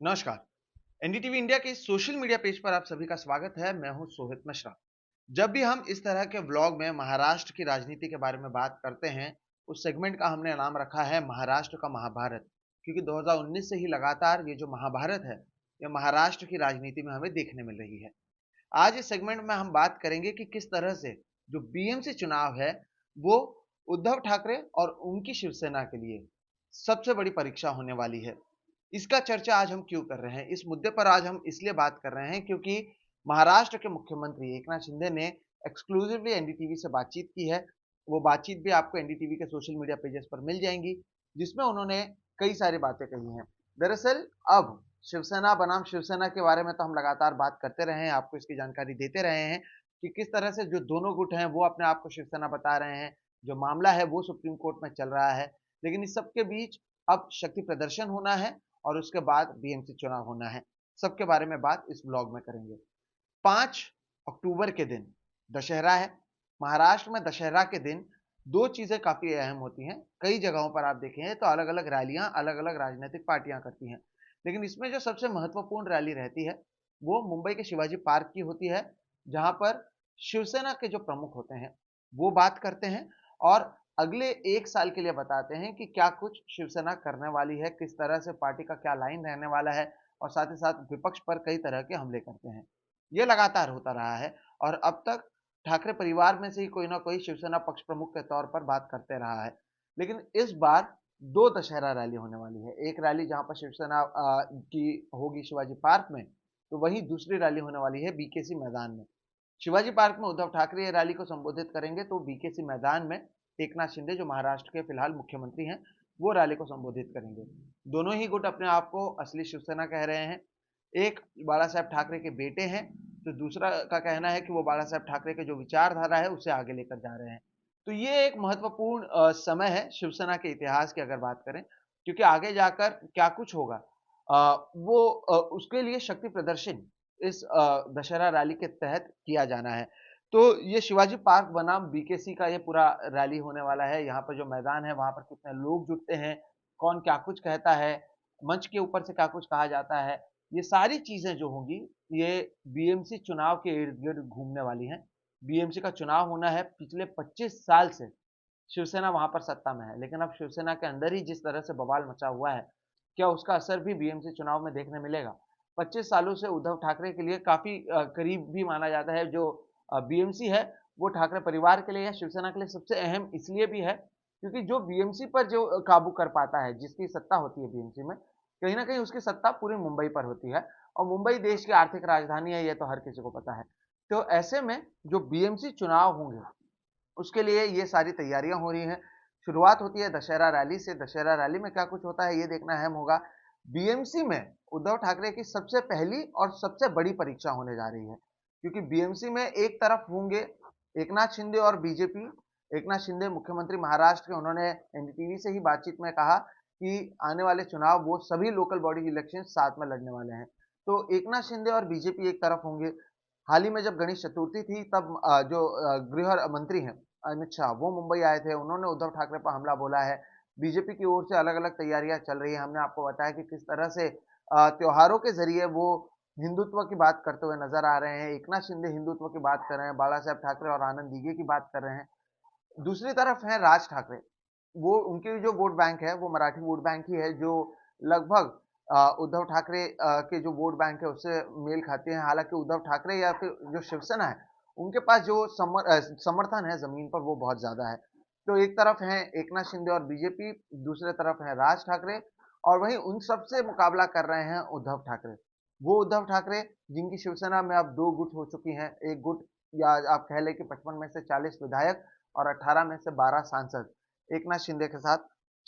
नमस्कार। NDTV India के social media page पर आप सभी का स्वागत है। मैं हूं सोहित मिश्रा। जब भी हम इस तरह के व्लॉग में महाराष्ट्र की राजनीति के बारे में बात करते हैं, उस सेगमेंट का हमने नाम रखा है महाराष्ट्र का महाभारत, क्योंकि 2019 से ही लगातार ये जो महाभारत है, ये महाराष्ट्र की राजनीति में हमें देखने मिल रही है। आज इस सेगमेंट में हम बात करेंगे कि किस तरह से जो बीएमसी चुनाव है, वो उद्धव ठाकरे और उनकी शिवसेना के लिए सबसे बड़ी परीक्षा होने वाली है। इसका चर्चा आज हम क्यों कर रहे हैं? इस मुद्दे पर आज हम इसलिए बात कर रहे हैं क्योंकि महाराष्ट्र के मुख्यमंत्री एकनाथ शिंदे ने एक्सक्लूसिवली एनडीटीवी से बातचीत की है। वो बातचीत भी आपको एनडीटीवी के सोशल मीडिया पेजेस पर मिल जाएँगी, जिसमें उन्होंने कई सारी बातें कही हैं। दरअसल अब शिवसेना बनाम शिवसेना के बारे में तो हम लगातार बात करते रहे हैं, आपको इसकी जानकारी देते रहे हैं कि किस तरह से जो दोनों गुट हैं, वो अपने आप को शिवसेना बता रहे हैं। जो मामला है, वो सुप्रीम कोर्ट में चल रहा है। लेकिन इस सब के बीच अब शक्ति प्रदर्शन होना है और उसके बाद बीएमसी चुनाव होना है। सबके बारे में बात इस ब्लॉग में करेंगे। 5 अक्टूबर के दिन दशहरा है। महाराष्ट्र में दशहरा के दिन 2 चीज़ें काफ़ी अहम होती हैं। कई जगहों पर आप देखें तो अलग-अलग रैलियाँ, अलग-अलग राजनीतिक पार्टियाँ करती हैं। लेकिन इसमें जो सबसे महत्वपूर्ण रैली रहती है, वो मुंबई के शिवाजी पार्क की होती है, जहाँ पर शिवसेना के जो प्रमुख होते हैं, वो बात करते हैं और अगले 1 साल के लिए बताते हैं कि क्या कुछ शिवसेना करने वाली है, किस तरह से पार्टी का क्या लाइन रहने वाला है और साथ ही साथ विपक्ष पर कई तरह के हमले करते हैं। ये लगातार होता रहा है और अब तक ठाकरे परिवार में से ही कोई ना कोई शिवसेना पक्ष प्रमुख के तौर पर बात करते रहा है। लेकिन इस बार 2 दशहरा रैली होने वाली है। एक रैली जहाँ पर शिवसेना की होगी शिवाजी पार्क में, तो वहीं दूसरी रैली होने वाली है बीकेसी मैदान में। शिवाजी पार्क में उद्धव ठाकरे ये रैली को संबोधित करेंगे, तो बीकेसी मैदान में एकनाथ शिंदे जो महाराष्ट्र के फिलहाल मुख्यमंत्री हैं, वो रैली को संबोधित करेंगे। दोनों ही गुट अपने आप को असली शिवसेना कह रहे हैं। एक बाला साहेब ठाकरे के बेटे हैं, तो दूसरा का कहना है कि वो बाला साहेब ठाकरे के जो विचारधारा है, उसे आगे लेकर जा रहे हैं। तो ये एक महत्वपूर्ण समय है शिवसेना के इतिहास की अगर बात करें, क्योंकि आगे जाकर क्या कुछ होगा उसके लिए शक्ति प्रदर्शन इस दशहरा रैली के तहत किया जाना है। तो ये शिवाजी पार्क बनाम बीकेसी का ये पूरा रैली होने वाला है। यहाँ पर जो मैदान है, वहाँ पर कितने लोग जुटते हैं, कौन क्या कुछ कहता है, मंच के ऊपर से क्या कुछ कहा जाता है, ये सारी चीज़ें जो होंगी, ये बीएमसी चुनाव के इर्द-गिर्द घूमने वाली हैं। बीएमसी का चुनाव होना है, पिछले 25 साल से शिवसेना वहाँ पर सत्ता में है, लेकिन अब शिवसेना के अंदर ही जिस तरह से बवाल मचा हुआ है, क्या उसका असर भी बीएमसी चुनाव में देखने मिलेगा? 25 सालों से उद्धव ठाकरे के लिए काफ़ी करीब भी माना जाता है। जो बीएमसी है, वो ठाकरे परिवार के लिए या शिवसेना के लिए सबसे अहम इसलिए भी है, क्योंकि जो बीएमसी पर जो काबू कर पाता है, जिसकी सत्ता होती है बीएमसी में, कहीं न कहीं उसकी सत्ता पूरी मुंबई पर होती है और मुंबई देश की आर्थिक राजधानी है, ये तो हर किसी को पता है। तो ऐसे में जो बीएमसी चुनाव होंगे, उसके लिए ये सारी तैयारियां हो रही हैं। शुरुआत होती है दशहरा रैली से। दशहरा रैली में क्या कुछ होता है ये देखना अहम होगा। बीएमसी में उद्धव ठाकरे की सबसे पहली और सबसे बड़ी परीक्षा होने जा रही है, क्योंकि बीएमसी में एक तरफ होंगे एकनाथ शिंदे और बीजेपी। एकनाथ शिंदे मुख्यमंत्री महाराष्ट्र के, उन्होंने एनडीटीवी से ही बातचीत में कहा कि आने वाले चुनाव वो सभी लोकल बॉडी इलेक्शन साथ में लड़ने वाले हैं। तो एकनाथ शिंदे और बीजेपी एक तरफ होंगे। हाल ही में जब गणेश चतुर्थी थी, तब जो गृह मंत्री हैं अमित शाह, वो मुंबई आए थे। उन्होंने उद्धव ठाकरे पर हमला बोला है। बीजेपी की ओर से अलग-अलग तैयारियां चल रही हैं। हमने आपको बताया कि किस तरह से त्योहारों के ज़रिए वो हिंदुत्व की बात करते हुए नज़र आ रहे हैं। एकनाथ शिंदे हिंदुत्व की बात कर रहे हैं, बाला साहेब ठाकरे और आनंद दीघे की बात कर रहे हैं। दूसरी तरफ है राज ठाकरे। वो उनकी जो वोट बैंक है, वो मराठी वोट बैंक ही है, जो लगभग उद्धव ठाकरे के जो वोट बैंक है, उससे मेल खाती है। हालाँकि उद्धव ठाकरे या फिर जो शिवसेना है, उनके पास जो समर्थन है ज़मीन पर, वो बहुत ज़्यादा है। तो एक तरफ हैं एकनाथ शिंदे और बीजेपी, दूसरे तरफ हैं राज ठाकरे और वहीं उन सब से मुकाबला कर रहे हैं उद्धव ठाकरे। वो उद्धव ठाकरे जिनकी शिवसेना में अब 2 गुट हो चुकी हैं। एक गुट, या आप कह लें कि 55 में से 40 विधायक और 18 में से 12 सांसद एकनाथ शिंदे के साथ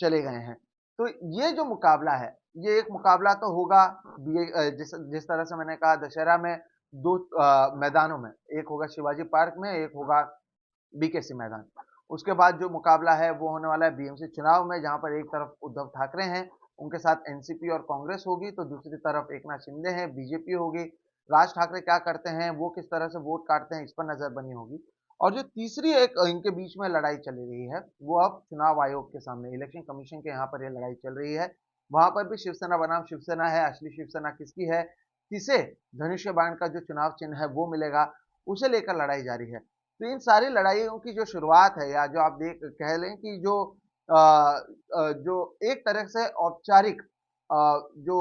चले गए हैं। तो ये जो मुकाबला है, ये एक मुकाबला तो होगा जिस जिस तरह से मैंने कहा दशहरा में 2 मैदानों में, एक होगा शिवाजी पार्क में, एक होगा बीकेसी मैदान। उसके बाद जो मुकाबला है वो होने वाला है बीएमसी चुनाव में, जहाँ पर एक तरफ उद्धव ठाकरे हैं, उनके साथ एनसीपी और कांग्रेस होगी, तो दूसरी तरफ एकनाथ शिंदे हैं, बीजेपी होगी। राज ठाकरे क्या करते हैं, वो किस तरह से वोट काटते हैं, इस पर नजर बनी होगी। और जो तीसरी एक इनके बीच में लड़ाई चल रही है, वो अब चुनाव आयोग के सामने, इलेक्शन कमीशन के यहाँ पर ये लड़ाई चल रही है। वहां पर भी शिवसेना बनाम शिवसेना है, असली शिवसेना किसकी है, किसे धनुष्य बाण का जो चुनाव चिन्ह है वो मिलेगा, उसे लेकर लड़ाई जारी है। तो इन सारी लड़ाइयों की जो शुरुआत है, या जो आप देख कह लें कि जो एक तरह से औपचारिक जो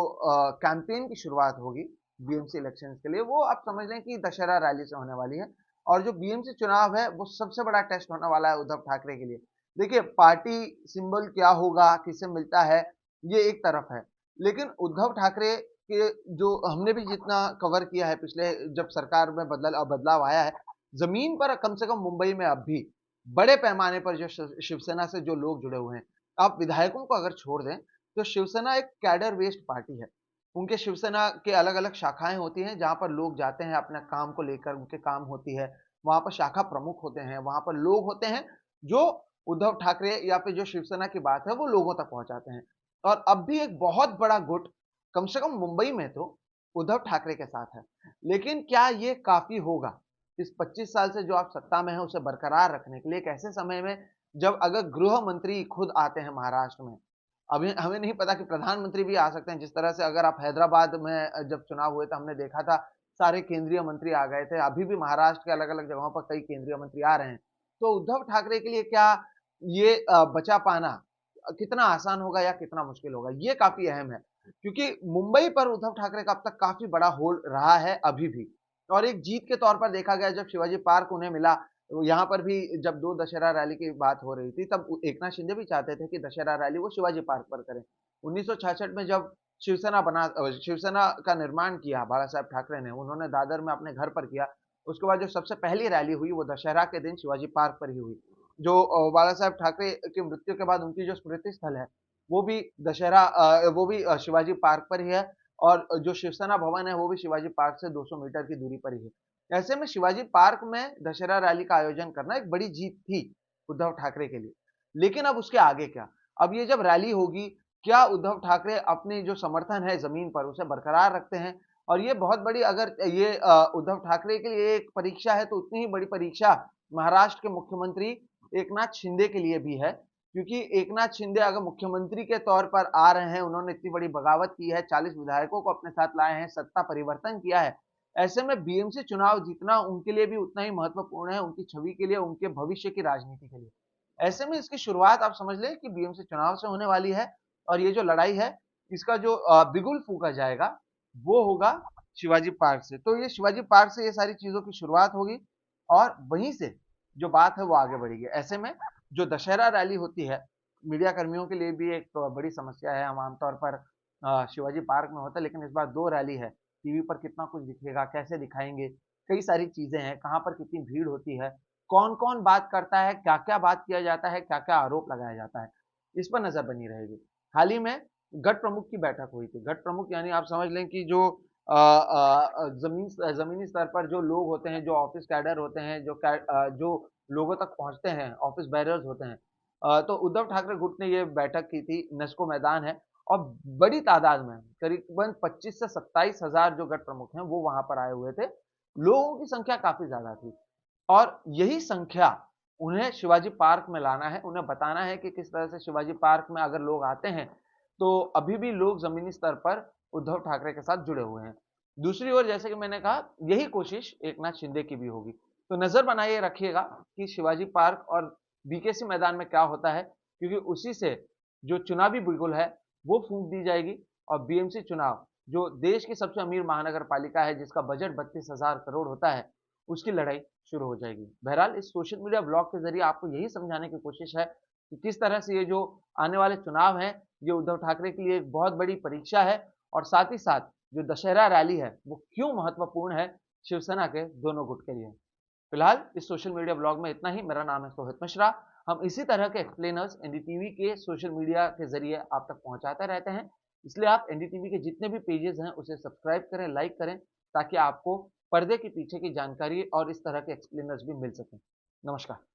कैंपेन की शुरुआत होगी बीएमसी इलेक्शंस के लिए, वो आप समझ लें कि दशहरा रैली से होने वाली है। और जो बीएमसी चुनाव है वो सबसे बड़ा टेस्ट होने वाला है उद्धव ठाकरे के लिए। देखिए, पार्टी सिंबल क्या होगा, किसे मिलता है, ये एक तरफ है, लेकिन उद्धव ठाकरे के जो हमने भी जितना कवर किया है पिछले, जब सरकार में बदलाव आया है, जमीन पर कम से कम मुंबई में अब भी बड़े पैमाने पर जो शिवसेना से जो लोग जुड़े हुए हैं, आप विधायकों को अगर छोड़ दें तो शिवसेना एक कैडर बेस्ड पार्टी है। उनके शिवसेना के अलग अलग शाखाएं होती हैं जहां पर लोग जाते हैं अपने काम को लेकर, उनके काम होती है, वहां पर शाखा प्रमुख होते हैं, वहां पर लोग होते हैं जो उद्धव ठाकरे या फिर जो शिवसेना की बात है वो लोगों तक पहुंचाते हैं। और अब भी एक बहुत बड़ा गुट कम से कम मुंबई में तो उद्धव ठाकरे के साथ है। लेकिन क्या ये काफी होगा इस 25 साल से जो आप सत्ता में है उसे बरकरार रखने के लिए, एक ऐसे समय में जब अगर गृह मंत्री खुद आते हैं महाराष्ट्र में, अभी हमें नहीं पता कि प्रधानमंत्री भी आ सकते हैं। जिस तरह से अगर आप हैदराबाद में जब चुनाव हुए थे हमने देखा था सारे केंद्रीय मंत्री आ गए थे, अभी भी महाराष्ट्र के अलग अलग जगहों पर कई केंद्रीय मंत्री आ रहे हैं। तो उद्धव ठाकरे के लिए क्या ये बचा पाना कितना आसान होगा या कितना मुश्किल होगा, ये काफी अहम है, क्योंकि मुंबई पर उद्धव ठाकरे का अब तक काफी बड़ा होल्ड रहा है अभी भी। और एक जीत के तौर पर देखा गया जब शिवाजी पार्क उन्हें मिला, यहाँ पर भी जब 2 दशहरा रैली की बात हो रही थी तब एकनाथ शिंदे भी चाहते थे कि दशहरा रैली वो शिवाजी पार्क पर करें। 1966 में जब शिवसेना का निर्माण किया बाला साहेब ठाकरे ने, उन्होंने दादर में अपने घर पर किया। उसके बाद जो सबसे पहली रैली हुई वो दशहरा के दिन शिवाजी पार्क पर ही हुई। जो बाला साहेब ठाकरे की मृत्यु के बाद उनकी जो स्मृति स्थल है वो भी शिवाजी पार्क पर ही है, और जो शिवसेना भवन है वो भी शिवाजी पार्क से 200 मीटर की दूरी पर ही है। ऐसे में शिवाजी पार्क में दशहरा रैली का आयोजन करना एक बड़ी जीत थी उद्धव ठाकरे के लिए। लेकिन अब उसके आगे क्या? अब ये जब रैली होगी, क्या उद्धव ठाकरे अपनी जो समर्थन है जमीन पर उसे बरकरार रखते हैं? और ये बहुत बड़ी, अगर ये उद्धव ठाकरे के लिए एक परीक्षा है तो उतनी ही बड़ी परीक्षा महाराष्ट्र के मुख्यमंत्री एकनाथ शिंदे के लिए भी है, क्योंकि एकनाथ शिंदे अगर मुख्यमंत्री के तौर पर आ रहे हैं, उन्होंने इतनी बड़ी बगावत की है, 40 विधायकों को अपने साथ लाए हैं, सत्ता परिवर्तन किया है, ऐसे में बीएमसी चुनाव जीतना उनके लिए भी उतना ही महत्वपूर्ण है, उनकी छवि के लिए, उनके भविष्य की राजनीति के लिए। ऐसे में इसकी शुरुआत आप समझ लें कि बीएमसी चुनाव से होने वाली है, और ये जो लड़ाई है इसका जो बिगुल फूंका जाएगा वो होगा शिवाजी पार्क से। तो ये शिवाजी पार्क से ये सारी चीजों की शुरुआत होगी, और वहीं से जो बात है वो आगे बढ़ेगी। ऐसे में जो दशहरा रैली होती है, मीडिया कर्मियों के लिए भी एक बड़ी समस्या है। हम आमतौर पर शिवाजी पार्क में होता है, लेकिन इस बार 2 रैली है, टीवी पर कितना कुछ दिखेगा, कैसे दिखाएंगे, कई सारी चीजें हैं, कहाँ पर कितनी भीड़ होती है, कौन कौन बात करता है, क्या क्या बात किया जाता है, क्या क्या आरोप लगाया जाता है, इस पर नजर बनी रहेगी। हाल ही में गट प्रमुख की बैठक हुई थी। गट प्रमुख यानी आप समझ लें कि जो जमीनी स्तर पर जो लोग होते हैं, जो ऑफिस कैडर होते हैं, जो लोगों तक पहुंचते हैं, ऑफिस बैरर्स होते हैं। तो उद्धव ठाकरे गुट ने ये बैठक की थी, नेस्को मैदान है, और बड़ी तादाद में करीबन 25 से 27 हजार जो गट प्रमुख हैं वो वहां पर आए हुए थे। लोगों की संख्या काफी ज्यादा थी, और यही संख्या उन्हें शिवाजी पार्क में लाना है, उन्हें बताना है कि किस तरह से शिवाजी पार्क में अगर लोग आते हैं तो अभी भी लोग जमीनी स्तर पर उद्धव ठाकरे के साथ जुड़े हुए हैं। दूसरी ओर जैसे कि मैंने कहा, यही कोशिश एकनाथ शिंदे की भी होगी। तो नजर बनाए रखिएगा कि शिवाजी पार्क और बीकेसी मैदान में क्या होता है, क्योंकि उसी से जो चुनावी बिगुल है वो फूंक दी जाएगी, और बीएमसी चुनाव जो देश की सबसे अमीर महानगर पालिका है, जिसका बजट 32,000 करोड़ होता है, उसकी लड़ाई शुरू हो जाएगी। बहरहाल इस सोशल मीडिया ब्लॉग के जरिए आपको यही समझाने की कोशिश है कि किस तरह से ये जो आने वाले चुनाव हैं ये उद्धव ठाकरे के लिए एक बहुत बड़ी परीक्षा है, और साथ ही साथ जो दशहरा रैली है वो क्यों महत्वपूर्ण है शिवसेना के दोनों गुट के लिए। फिलहाल इस सोशल मीडिया ब्लॉग में इतना ही। मेरा नाम है सोहित मिश्रा। हम इसी तरह के एक्सप्लेनर्स एनडीटीवी के सोशल मीडिया के जरिए आप तक पहुंचाते रहते हैं, इसलिए आप एनडीटीवी के जितने भी पेजेस हैं उसे सब्सक्राइब करें, लाइक करें, ताकि आपको पर्दे के पीछे की जानकारी और इस तरह के एक्सप्लेनर्स भी मिल सकें। नमस्कार।